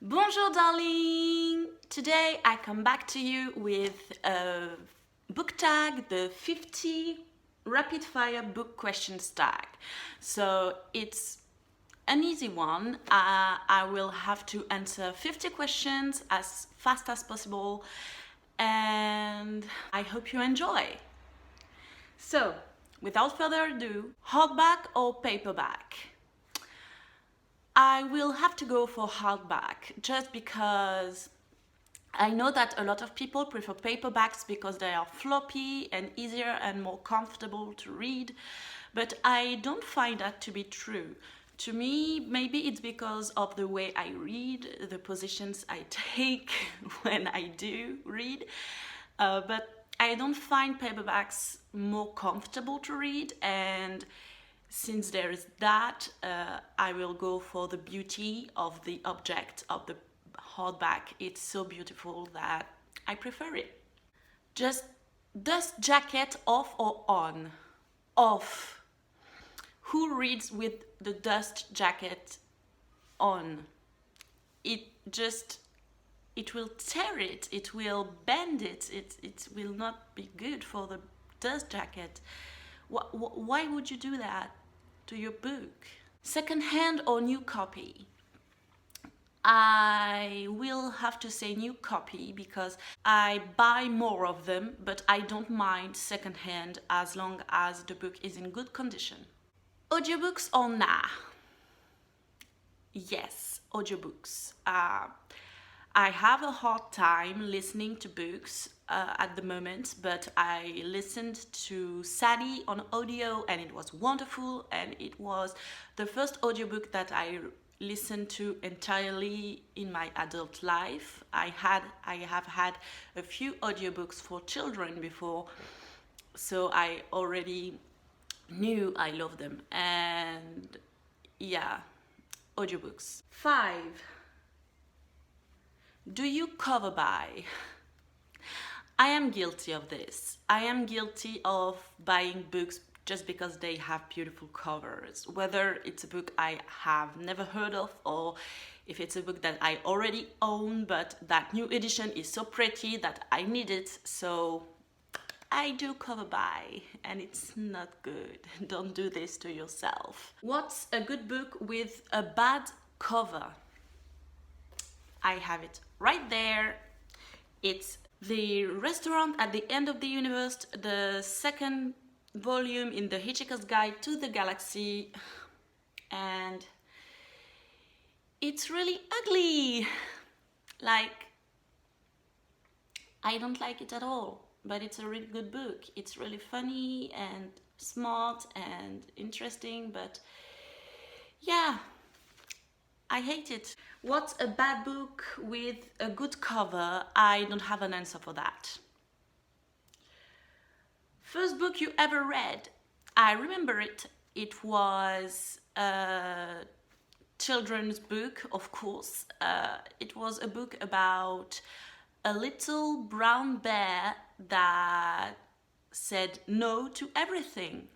Bonjour darling! Today I come back to you with a book tag, the 50 rapid fire book questions tag. So it's an easy one. I will have to answer 50 questions as fast as possible and I hope you enjoy. So, without further ado, hardback or paperback? I will have to go for hardback just because I know that a lot of people prefer paperbacks because they are floppy and easier and more comfortable to read, but I don't find that to be true. To me, maybe it's because of the way I read, the positions I take when I do read, but I don't find paperbacks more comfortable to read, and since there is that, I will go for the beauty of the object of the hardback. It's so beautiful that I prefer it. Just dust jacket off or on? Off. Who reads with the dust jacket on? It will tear it, it will bend it, it will not be good for the dust jacket. Why would you do that to your book? Second-hand or new copy? I will have to say new copy because I buy more of them, but I don't mind second-hand as long as the book is in good condition. Audiobooks or nah? Yes, audiobooks. I have a hard time listening to books at the moment, but I listened to Sally on audio and it was wonderful, and it was the first audiobook that I listened to entirely in my adult life. I have had a few audiobooks for children before, so I already knew I love them, and yeah, audiobooks. 5. Do you cover buy? I am guilty of this. I am guilty of buying books just because they have beautiful covers. Whether it's a book I have never heard of or if it's a book that I already own, but that new edition is so pretty that I need it. So I do cover buy, and it's not good. Don't do this to yourself. What's a good book with a bad cover? I have it right there. It's The Restaurant at the End of the Universe, the second volume in the Hitchhiker's Guide to the Galaxy, and it's really ugly. Like, I don't like it at all, but it's a really good book. It's really funny and smart and interesting, but yeah, I hate it. What's a bad book with a good cover? I don't have an answer for that. First book you ever read? I remember it. It was a children's book, of course. It was a book about a little brown bear that said no to everything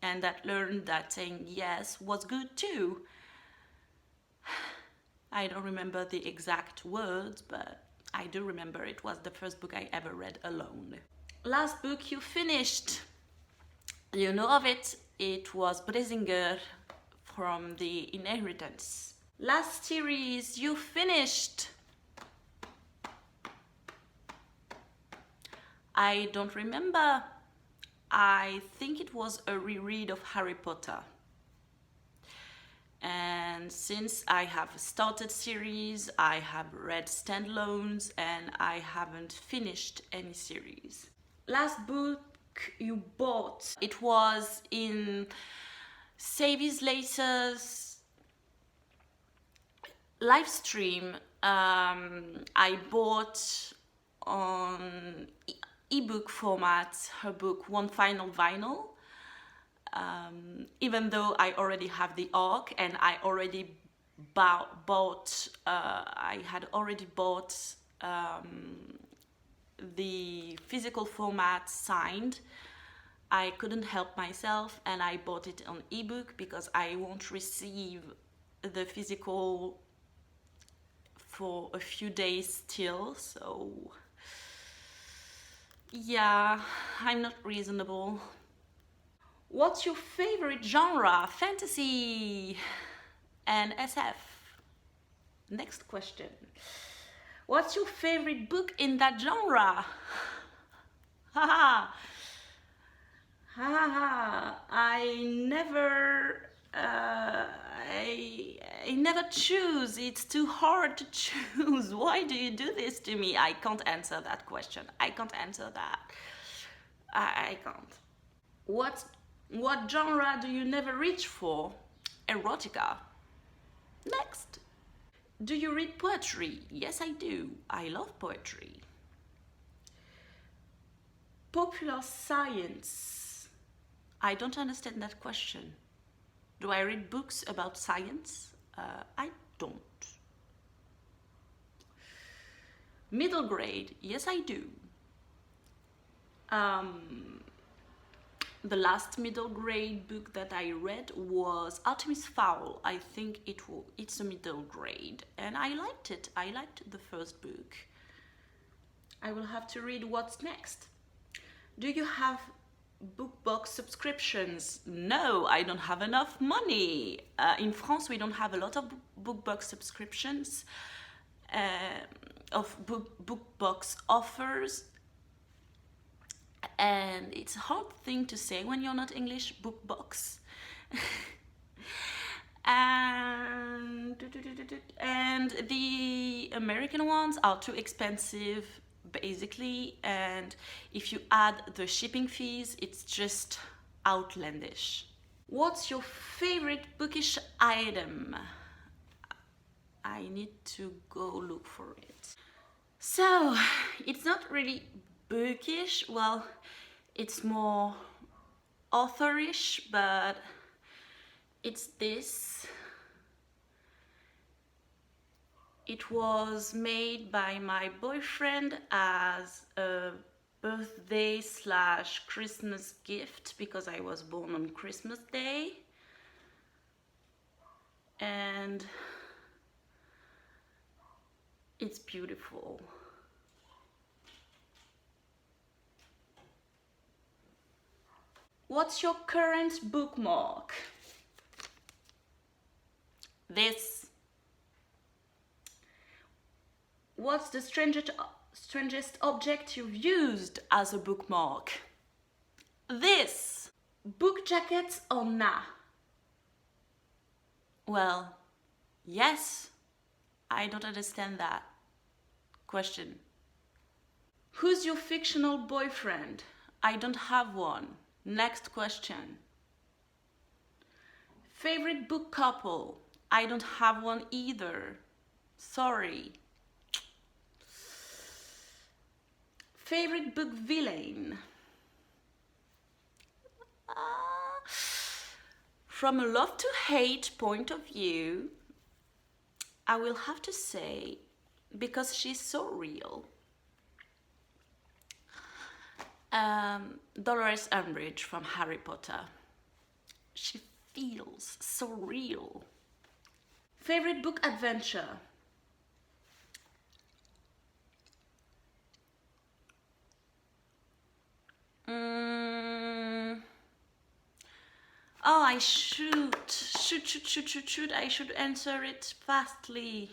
and that learned that saying yes was good too. I don't remember the exact words, but I do remember it was the first book I ever read alone. Last book you finished? You know of it. It was Bresinger from The Inheritance. Last series you finished? I don't remember. I think it was a reread of Harry Potter. And since I have started series, I have read standalones and I haven't finished any series. Last book you bought? It was in Savvy's Lacer's live stream. I bought on ebook format her book One Final Vinyl. Even though I already have the ARC and I already I had already bought the physical format signed, I couldn't help myself and I bought it on ebook because I won't receive the physical for a few days still, so yeah, I'm not reasonable. What's your favorite genre? Fantasy and SF. Next question. What's your favorite book in that genre? Haha. Haha. I never choose. It's too hard to choose. Why do you do this to me? I can't answer that question. I can't answer that. I can't. What genre do you never reach for? Erotica. Next. Do you read poetry? Yes, I do. I love poetry. Popular science. I don't understand that question. Do I read books about science? I don't. Middle grade. Yes, I do. The last middle grade book that I read was Artemis Fowl. I think it's a middle grade, and I liked it. I liked the first book. I will have to read what's next. Do you have book box subscriptions? No, I don't have enough money. In France, we don't have a lot of book box subscriptions, of book box offers. And it's a hard thing to say when you're not English, book box. and the American ones are too expensive, basically, and if you add the shipping fees, it's just outlandish. What's your favorite bookish item? I need to go look for it. So, it's not really bookish, well, it's more authorish, but it's this. It was made by my boyfriend as a birthday / Christmas gift because I was born on Christmas Day. And it's beautiful. What's your current bookmark? This. What's the strangest object you've used as a bookmark? This. Book jackets or nah? Well, yes. I don't understand that question. Who's your fictional boyfriend? I don't have one. Next question. Favorite book couple? I don't have one either. Sorry. Favorite book villain? From a love to hate point of view, I will have to say, because she's so real, Dolores Umbridge from Harry Potter. She feels so real. Favorite book adventure? Oh, I should I should answer it fastly.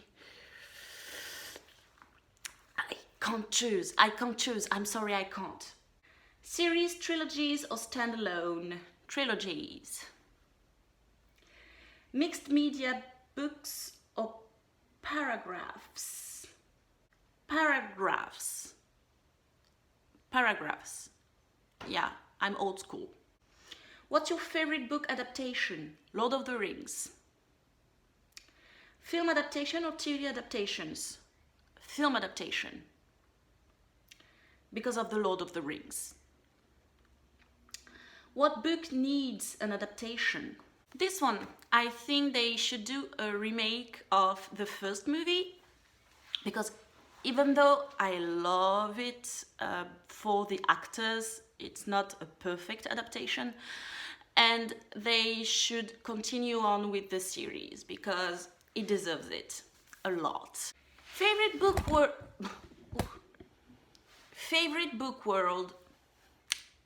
I can't choose. I'm sorry, I can't. Series, trilogies, or standalone? Trilogies. Mixed media books or paragraphs? Paragraphs. Yeah, I'm old school. What's your favorite book adaptation? Lord of the Rings. Film adaptation or TV adaptations? Film adaptation. Because of the Lord of the Rings. What book needs an adaptation? This one. I think they should do a remake of the first movie, because even though I love it for the actors, it's not a perfect adaptation, and they should continue on with the series because it deserves it a lot. Favorite book world,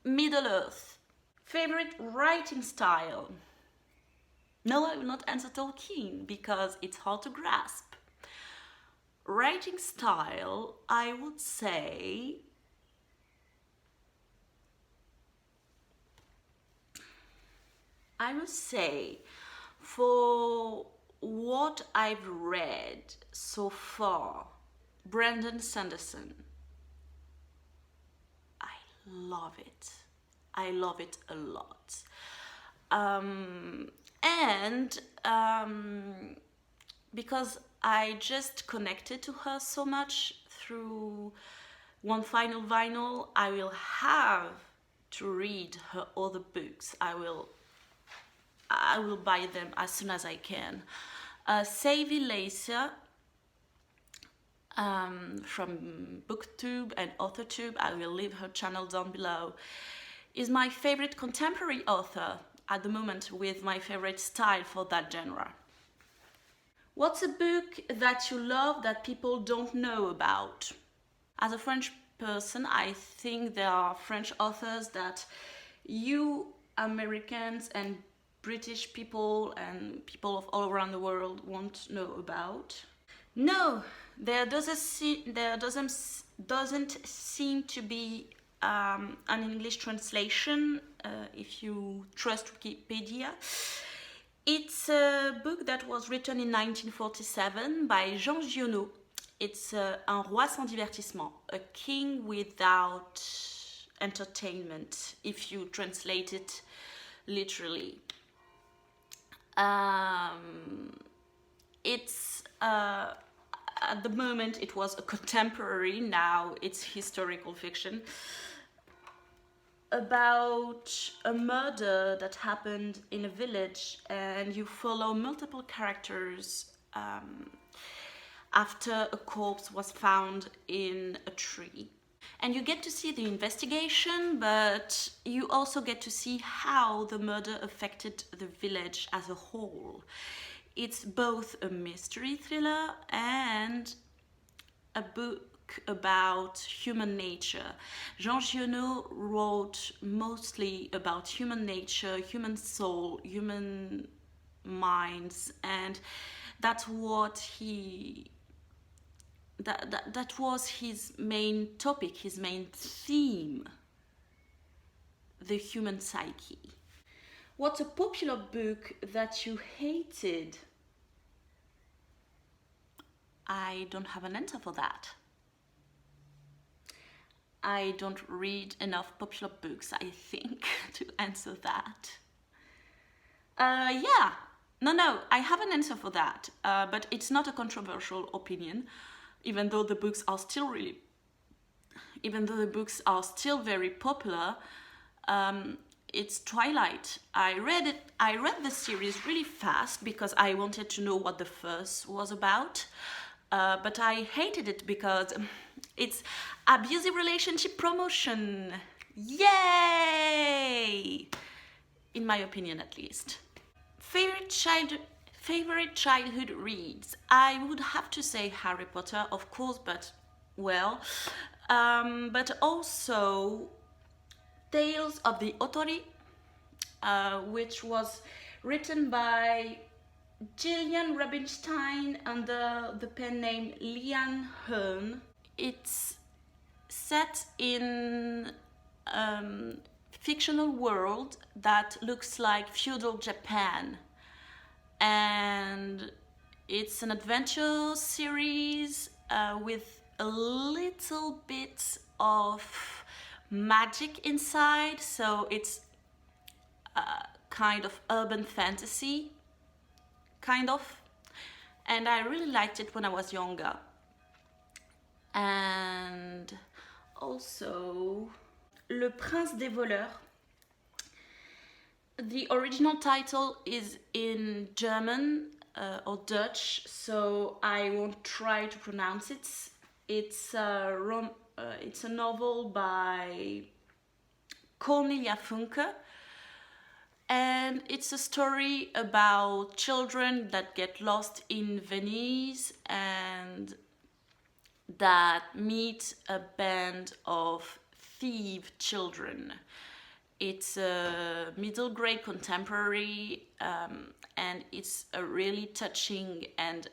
Middle Earth. Favorite writing style. No, I will not answer Tolkien because it's hard to grasp. Writing style, I would say for what I've read so far, Brandon Sanderson. I love it. I love it a lot. And because I just connected to her so much through One Final Vinyl, I will have to read her other books. I will buy them as soon as I can. Savvy Lacia from BookTube and AuthorTube, I will leave her channel down below, is my favorite contemporary author at the moment with my favorite style for that genre. What's a book that you love that people don't know about? As a French person, I think there are French authors that you Americans and British people and people of all around the world won't know about. No, there doesn't seem to be an English translation if you trust Wikipedia. It's a book that was written in 1947 by Jean Giono. It's Un roi sans divertissement, a king without entertainment, if you translate it literally. It's at the moment it was a contemporary, now it's historical fiction, about a murder that happened in a village, and you follow multiple characters after a corpse was found in a tree. And you get to see the investigation, but you also get to see how the murder affected the village as a whole. It's both a mystery thriller and a book about human nature. Jean Giono wrote mostly about human nature, human soul, human minds, and that's what that was his main topic, his main theme, the human psyche. What's a popular book that you hated? I don't have an answer for that. I don't read enough popular books, I think, to answer that. Yeah, no, I have an answer for that, but it's not a controversial opinion, even though the books are still very popular. It's Twilight. I read the series really fast because I wanted to know what the first was about, but I hated it because it's abusive relationship promotion. Yay! In my opinion, at least. Favorite childhood reads. I would have to say Harry Potter, of course, but also Tales of the Otori, which was written by Gillian Rubinstein under the pen name Lian Hearn. It's set in fictional world that looks like feudal Japan, and it's an adventure series with a little bit of magic inside, so it's kind of urban fantasy, kind of, and I really liked it when I was younger. And also Le Prince des Voleurs. The original title is in German or Dutch, so I won't try to pronounce it. It's a novel by Cornelia Funke, and it's a story about children that get lost in Venice, and that meet a band of thief children. It's a middle grade contemporary, and it's a really touching and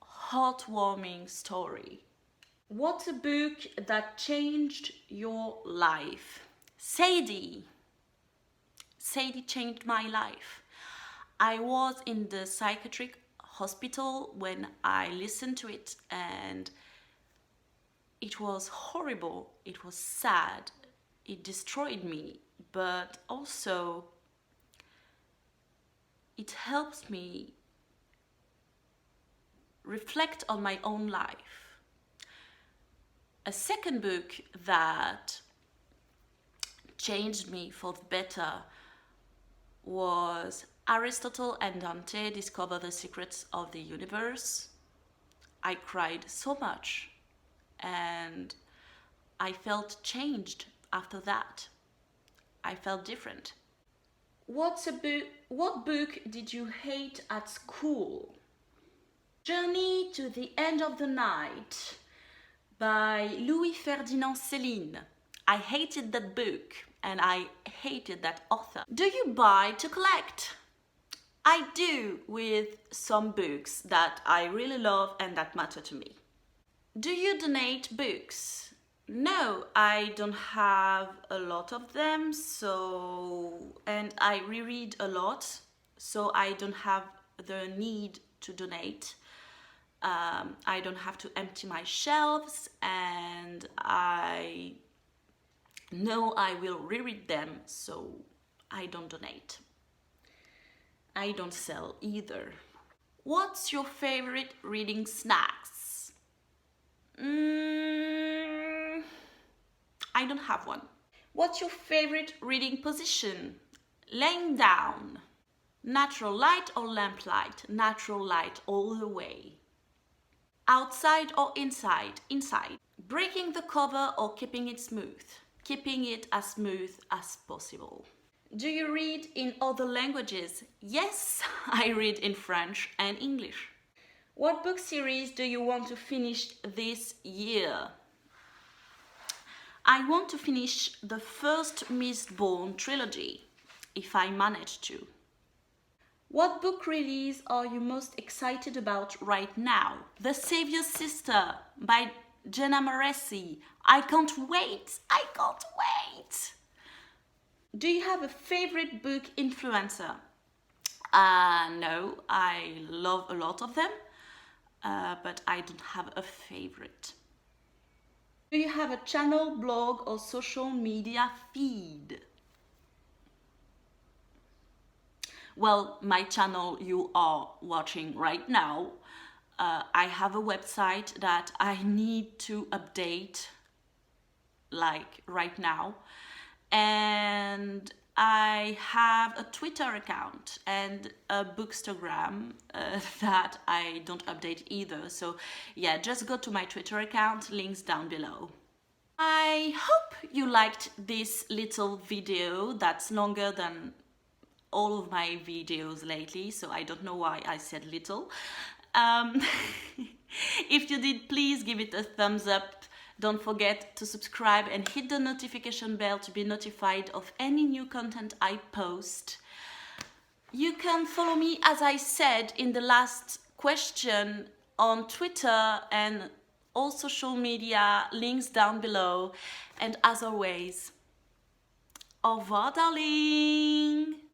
heartwarming story. What's a book that changed your life? Sadie. Sadie changed my life. I was in the psychiatric hospital when I listened to it, and it was horrible. It was sad. It destroyed me, but also it helps me reflect on my own life. A second book that changed me for the better was Aristotle and Dante Discover the Secrets of the Universe. I cried so much, and I felt changed after that. I felt different. What book did you hate at school? Journey to the End of the Night by Louis Ferdinand Céline. I hated that book, and I hated that author. Do you buy to collect? I do, with some books that I really love and that matter to me. Do you donate books? No, I don't have a lot of them, and I reread a lot, so I don't have the need to donate. I don't have to empty my shelves, and I know I will reread them, so I don't donate. I don't sell either. What's your favorite reading snacks? I don't have one. What's your favorite reading position? Laying down. Natural light or lamplight? Natural light all the way. Outside or inside? Inside. Breaking the cover or keeping it smooth? Keeping it as smooth as possible. Do you read in other languages? Yes, I read in French and English. What book series do you want to finish this year? I want to finish the first Mistborn trilogy, if I manage to. What book release are you most excited about right now? The Savior's Sister by Jenna Moresi. I can't wait! I can't wait! Do you have a favorite book influencer? No, I love a lot of them, but I don't have a favorite. Do you have a channel, blog, or social media feed? Well, my channel you are watching right now. I have a website that I need to update, like right now. And I have a Twitter account and a Bookstagram that I don't update either. So yeah, just go to my Twitter account, links down below. I hope you liked this little video that's longer than all of my videos lately, so I don't know why I said little. If you did, please give it a thumbs up. Don't forget to subscribe and hit the notification bell to be notified of any new content I post. You can follow me, as I said in the last question, on Twitter and all social media, links down below. And as always, au revoir, darling!